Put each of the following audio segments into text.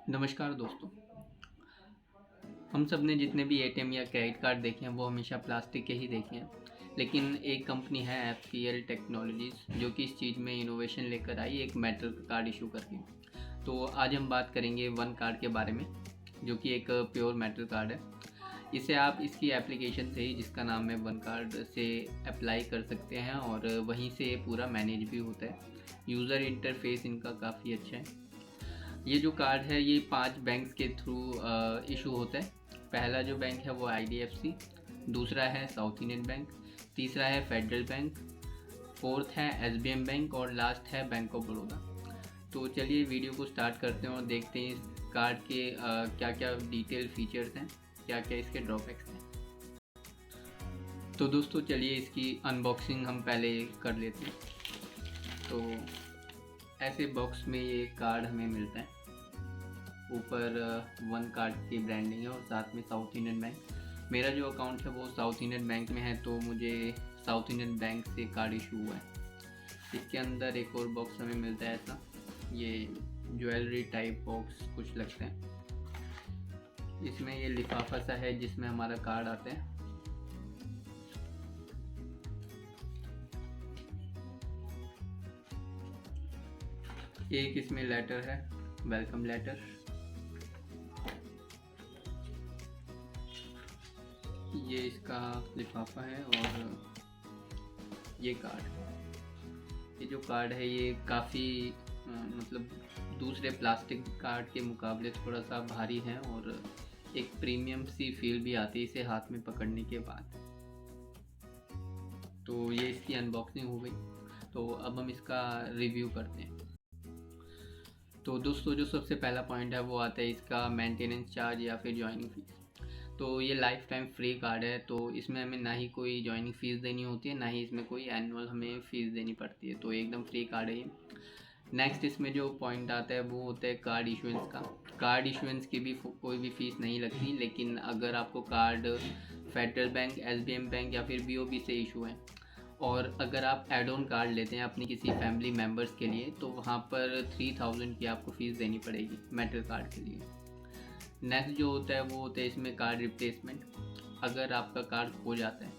नमस्कार दोस्तों। हम सब ने जितने भी एटीएम या क्रेडिट कार्ड देखे हैं वो हमेशा प्लास्टिक के ही देखे हैं, लेकिन एक कंपनी है एफसीएल टेक्नोलॉजीज़ जो कि इस चीज़ में इनोवेशन लेकर आई एक मेटल कार्ड इशू करके। तो आज हम बात करेंगे वन कार्ड के बारे में, जो कि एक प्योर मेटल कार्ड है। इसे आप इसकी एप्लीकेशन से ही, जिसका नाम है वन कार्ड, से अप्लाई कर सकते हैं और वहीं से ये पूरा मैनेज भी होता है। यूज़र इंटरफेस इनका काफ़ी अच्छा है। ये जो कार्ड है ये 5 बैंक्स के थ्रू इशू होता है। पहला जो बैंक है वो आईडीएफसी, दूसरा है साउथ इंडियन बैंक, तीसरा है फेडरल बैंक, फोर्थ है एसबीएम बैंक और लास्ट है बैंक ऑफ बड़ौदा। तो चलिए वीडियो को स्टार्ट करते हैं और देखते हैं इस कार्ड के क्या क्या डिटेल फीचर्स हैं, क्या क्या इसके ड्रॉबैक्स हैं। तो दोस्तों चलिए इसकी अनबॉक्सिंग हम पहले कर लेते हैं। तो ऐसे बॉक्स में ये कार्ड हमें मिलता है। ऊपर वन कार्ड की ब्रांडिंग है और साथ में साउथ इंडियन बैंक। मेरा जो अकाउंट है वो साउथ इंडियन बैंक में है, तो मुझे साउथ इंडियन बैंक से कार्ड इशू हुआ है। इसके अंदर एक और बॉक्स हमें मिलता है ऐसा, ये ज्वेलरी टाइप बॉक्स कुछ लगता है। इसमें ये लिफाफा सा है जिसमें हमारा कार्ड आता है। एक इसमें लेटर है, वेलकम लेटर। ये इसका लिफाफा है और ये कार्ड। ये जो कार्ड है ये काफ़ी मतलब दूसरे प्लास्टिक कार्ड के मुकाबले थोड़ा सा भारी है और एक प्रीमियम सी फील भी आती है इसे हाथ में पकड़ने के बाद। तो ये इसकी अनबॉक्सिंग हो गई। तो अब हम इसका रिव्यू करते हैं। तो दोस्तों जो सबसे पहला पॉइंट है वो आता है इसका मेंटेनेंस चार्ज या फिर ज्वाइनिंग फीस। तो ये लाइफ टाइम फ्री कार्ड है, तो इसमें हमें ना ही कोई ज्वाइनिंग फ़ीस देनी होती है, ना ही इसमें कोई एनुअल हमें फ़ीस देनी पड़ती है। तो एकदम फ्री कार्ड है ये। नेक्स्ट इसमें जो पॉइंट आता है वो होता है कार्ड इशुएंस का। कार्ड इशुएंस की भी कोई भी फ़ीस नहीं लगती, लेकिन अगर आपको card federal bank, SBM bank या फिर बीओबी से इशू है और अगर आप एड ऑन कार्ड लेते हैं अपनी किसी फैमिली मेम्बर्स के लिए, तो वहाँ पर 3000 की आपको फ़ीस देनी पड़ेगी मेटल कार्ड के लिए। नेक्स्ट जो होता है वो होता है इसमें कार्ड रिप्लेसमेंट। अगर आपका कार्ड खो जाता है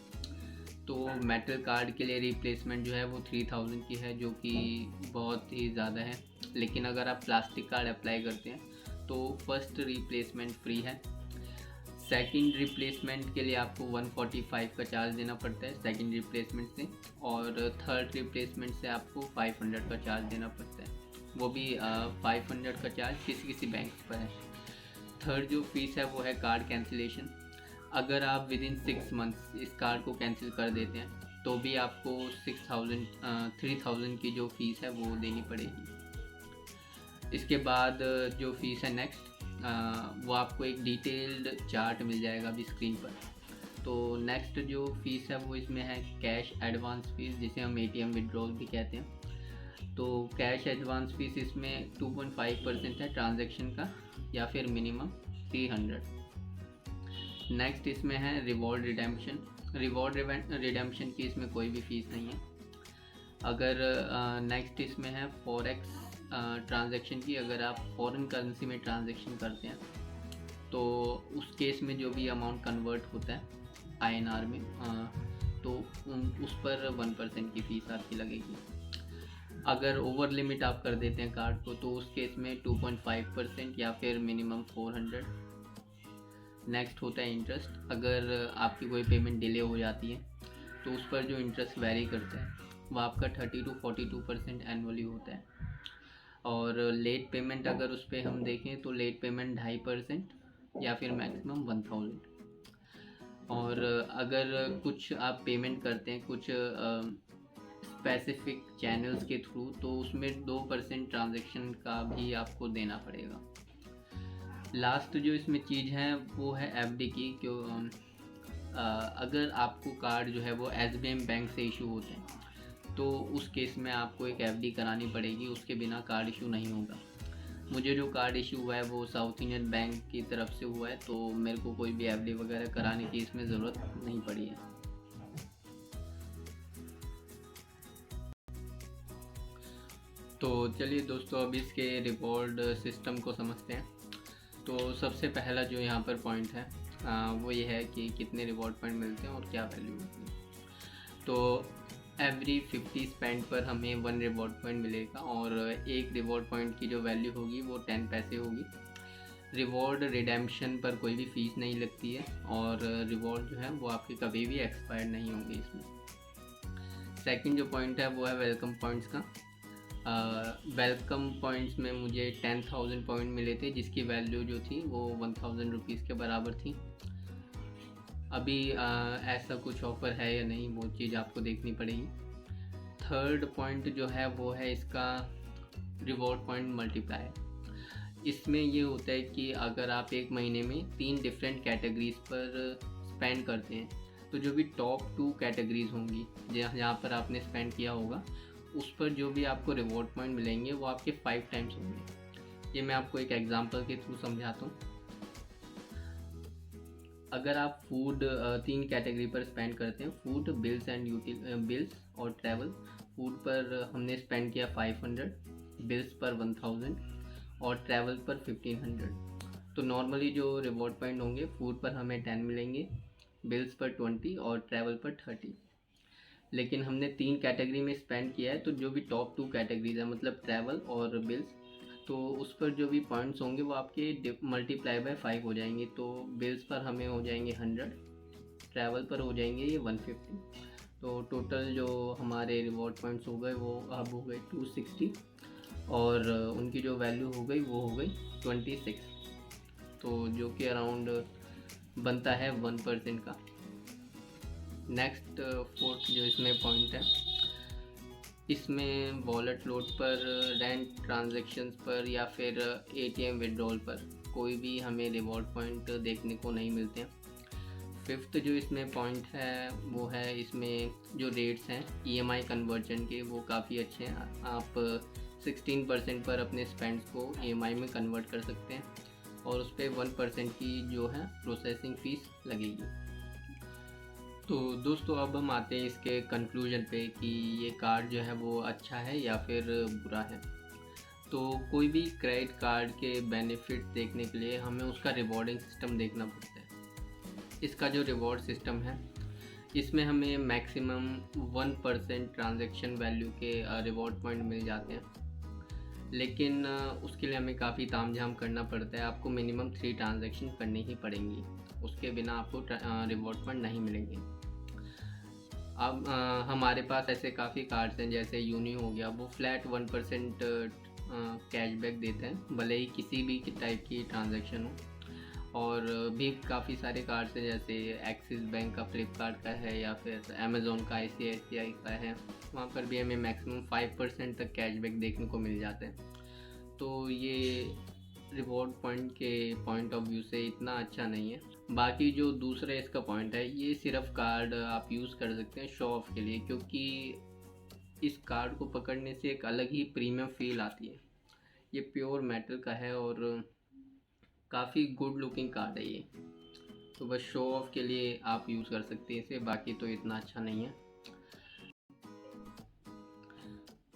तो मेटल कार्ड के लिए रिप्लेसमेंट जो है वो 3000 की है, जो कि बहुत ही ज़्यादा है। लेकिन अगर आप प्लास्टिक कार्ड अप्लाई करते हैं तो फर्स्ट रिप्लेसमेंट फ्री है। सेकंड रिप्लेसमेंट के लिए आपको 145 का चार्ज देना पड़ता है सेकंड रिप्लेसमेंट से, और थर्ड रिप्लेसमेंट से आपको 500 का चार्ज देना पड़ता है। वो भी 500 का चार्ज किसी किसी बैंक पर है। थर्ड जो फीस है वो है कार्ड कैंसिलेशन। अगर आप विद इन 6 मंथ्स इस कार्ड को कैंसिल कर देते हैं तो भी आपको 3000 की जो फ़ीस है वो देनी पड़ेगी। इसके बाद जो फ़ीस है नेक्स्ट, वो आपको एक डिटेल्ड चार्ट मिल जाएगा अभी स्क्रीन पर। तो नेक्स्ट जो फ़ीस है वो इसमें है कैश एडवांस फ़ीस, जिसे हम एटीएम विड्रॉल भी कहते हैं। तो कैश एडवांस फ़ीस इसमें 2.5% है ट्रांजैक्शन का, या फिर मिनिमम 300। नेक्स्ट इसमें है रिवॉर्ड रिडेम्पशन। रिवॉर्ड रिडेम्पशन की इसमें कोई भी फ़ीस नहीं है। अगर नेक्स्ट इसमें है फॉरेक्स ट्रांजैक्शन की। अगर आप फॉरेन करेंसी में ट्रांजैक्शन करते हैं तो उस केस में जो भी अमाउंट कन्वर्ट होता है आईएनआर में, तो उस पर 1% की फ़ीस आपकी लगेगी। अगर ओवर लिमिट आप कर देते हैं कार्ड को तो उस केस में 2.5% या फिर मिनिमम 400। नेक्स्ट होता है इंटरेस्ट। अगर आपकी कोई पेमेंट डिले हो जाती है तो उस पर जो इंटरेस्ट वेरी करता है वो आपका 30 to 42% एनुअली होता है। और लेट पेमेंट अगर उस पर हम देखें तो लेट पेमेंट 2.5% या फिर मैक्सिमम 1000। और अगर कुछ आप पेमेंट करते हैं कुछ स्पेसिफिक चैनल्स के थ्रू, तो उसमें 2% ट्रांजैक्शन का भी आपको देना पड़ेगा। लास्ट जो इसमें चीज़ है वो है एफडी की। क्यों अगर आपको कार्ड जो है वो एसबीएम बैंक से इशू होते हैं तो उस केस में आपको एक एफडी करानी पड़ेगी, उसके बिना कार्ड इशू नहीं होगा। मुझे जो कार्ड इशू हुआ है वो साउथ इंडियन बैंक की तरफ से हुआ है, तो मेरे को कोई भी एफडी वगैरह कराने की इसमें ज़रूरत नहीं पड़ी है। तो चलिए दोस्तों अब इसके रिवॉर्ड सिस्टम को समझते हैं। तो सबसे पहला जो यहाँ पर पॉइंट है वो ये है कि कितने रिवॉर्ड पॉइंट मिलते हैं और क्या वैल्यू होती है। तो एवरी 50 स्पेंड पर हमें 1 रिवॉर्ड पॉइंट मिलेगा और एक रिवॉर्ड पॉइंट की जो वैल्यू होगी वो 10 पैसे होगी। रिवॉर्ड रिडेम्पशन पर कोई भी फ़ीस नहीं लगती है और रिवॉर्ड जो है वो आपके कभी भी एक्सपायर नहीं होंगे इसमें। सेकंड जो पॉइंट है वो है वेलकम पॉइंट्स का। वेलकम पॉइंट्स में मुझे 10,000 पॉइंट मिले थे जिसकी वैल्यू जो थी वो 1,000 रुपीज़ के बराबर थी। अभी ऐसा कुछ ऑफ़र है या नहीं वो चीज़ आपको देखनी पड़ेगी। थर्ड पॉइंट जो है वो है इसका रिवॉर्ड पॉइंट मल्टीप्लायर। इसमें ये होता है कि अगर आप एक महीने में 3 डिफरेंट कैटेगरीज पर स्पेंड करते हैं तो जो भी टॉप 2 कैटेगरीज होंगी जहाँ पर आपने स्पेंड किया होगा उस पर जो भी आपको रिवॉर्ड पॉइंट मिलेंगे वो आपके 5 टाइम्स होंगे। ये मैं आपको एक एग्जांपल के थ्रू समझाता हूँ। अगर आप फूड 3 कैटेगरी पर स्पेंड करते हैं, फूड, बिल्स एंड बिल्स और ट्रैवल। फूड पर हमने स्पेंड किया 500, बिल्स पर 1000 और ट्रैवल पर 1500। तो नॉर्मली जो रिवॉर्ड पॉइंट होंगे फूड पर हमें 10 मिलेंगे, बिल्स पर 20 और ट्रैवल पर 30। लेकिन हमने 3 कैटेगरी में स्पेंड किया है तो जो भी टॉप 2 कैटेगरीज है मतलब ट्रैवल और बिल्स, तो उस पर जो भी पॉइंट्स होंगे वो आपके मल्टीप्लाई बाय 5 हो जाएंगे। तो बिल्स पर हमें हो जाएंगे 100, ट्रैवल पर हो जाएंगे ये 150। तो टोटल जो हमारे रिवॉर्ड पॉइंट्स हो गए वो अब हो गए 260 और उनकी जो वैल्यू हो गई वो हो गई 26। तो जो कि अराउंड बनता है 1% का। नेक्स्ट फोर्थ जो इसमें पॉइंट है, इसमें वॉलेट लोड पर, रेंट ट्रांजैक्शंस पर या फिर ATM विड्रॉल पर कोई भी हमें रिवॉर्ड पॉइंट देखने को नहीं मिलते हैं। फिफ्थ जो इसमें पॉइंट है वो है इसमें जो रेट्स हैं EMI कन्वर्जन के वो काफ़ी अच्छे हैं। आप 16% पर अपने स्पेंड्स को EMI में कन्वर्ट कर सकते हैं और उस पर 1% की जो है प्रोसेसिंग फ़ीस लगेगी। तो दोस्तों अब हम आते हैं इसके कंक्लूजन पे कि ये कार्ड जो है वो अच्छा है या फिर बुरा है। तो कोई भी क्रेडिट कार्ड के बेनिफिट देखने के लिए हमें उसका रिवॉर्डिंग सिस्टम देखना पड़ता है। इसका जो रिवॉर्ड सिस्टम है इसमें हमें मैक्सिमम 1% ट्रांजैक्शन वैल्यू के रिवॉर्ड पॉइंट मिल जाते हैं, लेकिन उसके लिए हमें काफ़ी तामझाम करना पड़ता है। आपको मिनिमम 3 ट्रांजैक्शन करनी ही पड़ेंगी, उसके बिना आपको रिवॉर्ड पॉइंट नहीं मिलेंगे। अब हमारे पास ऐसे काफ़ी कार्ड्स हैं जैसे यूनी हो गया, वो फ्लैट 1% कैशबैक देते हैं भले ही किसी भी टाइप की ट्रांजैक्शन हो। और भी काफ़ी सारे कार्ड्स हैं जैसे एक्सिस बैंक का, फ्लिपकार्ट का है या फिर अमेज़ोन का, ICICI का है, वहाँ पर भी हमें मैक्सिमम 5% तक कैशबैक देखने को मिल जाते हैं। तो ये रिवॉर्ड पॉइंट के पॉइंट ऑफ व्यू से इतना अच्छा नहीं है। बाकी जो दूसरा इसका पॉइंट है, ये सिर्फ कार्ड आप यूज़ कर सकते हैं शो ऑफ के लिए, क्योंकि इस कार्ड को पकड़ने से एक अलग ही प्रीमियम फील आती है। ये प्योर मेटल का है और काफ़ी गुड लुकिंग कार्ड है ये, तो बस शो ऑफ के लिए आप यूज़ कर सकते हैं इसे, बाकी तो इतना अच्छा नहीं है।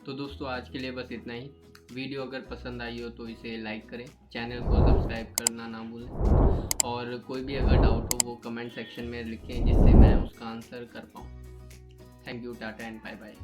तो दोस्तों आज के लिए बस इतना ही। वीडियो अगर पसंद आई हो तो इसे लाइक करें, चैनल को सब्सक्राइब करना ना भूलें और कोई भी अगर डाउट हो वो कमेंट सेक्शन में लिखें जिससे मैं उसका आंसर कर पाऊँ। Thank you, tata and bye bye.